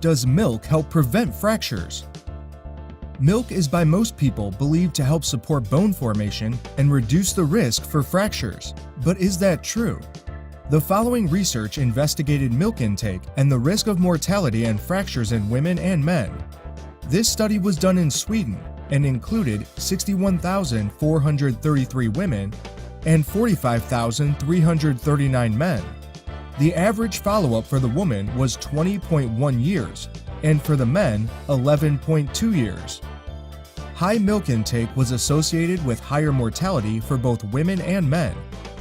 Does milk help prevent fractures? Milk is by most people believed to help support bone formation and reduce the risk for fractures. But is that true? The following research investigated milk intake and the risk of mortality and fractures in women and men. This study was done in Sweden and included 61,433 women and 45,339 men. The average follow-up for the woman was 20.1 years, and for the men, 11.2 years. High milk intake was associated with higher mortality for both women and men,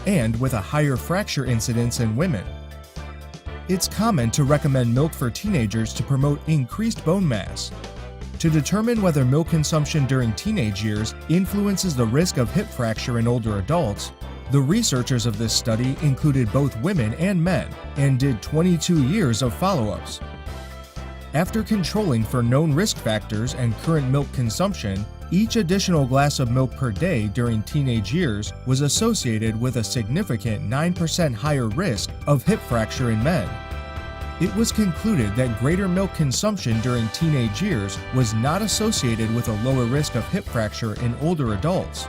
and with a higher fracture incidence in women. It's common to recommend milk for teenagers to promote increased bone mass. To determine whether milk consumption during teenage years influences the risk of hip fracture in older adults, the researchers of this study included both women and men and did 22 years of follow-ups. After controlling for known risk factors and current milk consumption, each additional glass of milk per day during teenage years was associated with a significant 9% higher risk of hip fracture in men. It was concluded that greater milk consumption during teenage years was not associated with a lower risk of hip fracture in older adults.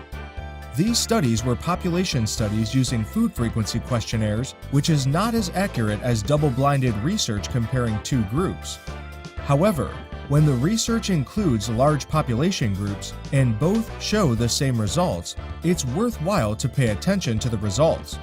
These studies were population studies using food frequency questionnaires, which is not as accurate as double-blinded research comparing two groups. However, when the research includes large population groups and both show the same results, it's worthwhile to pay attention to the results.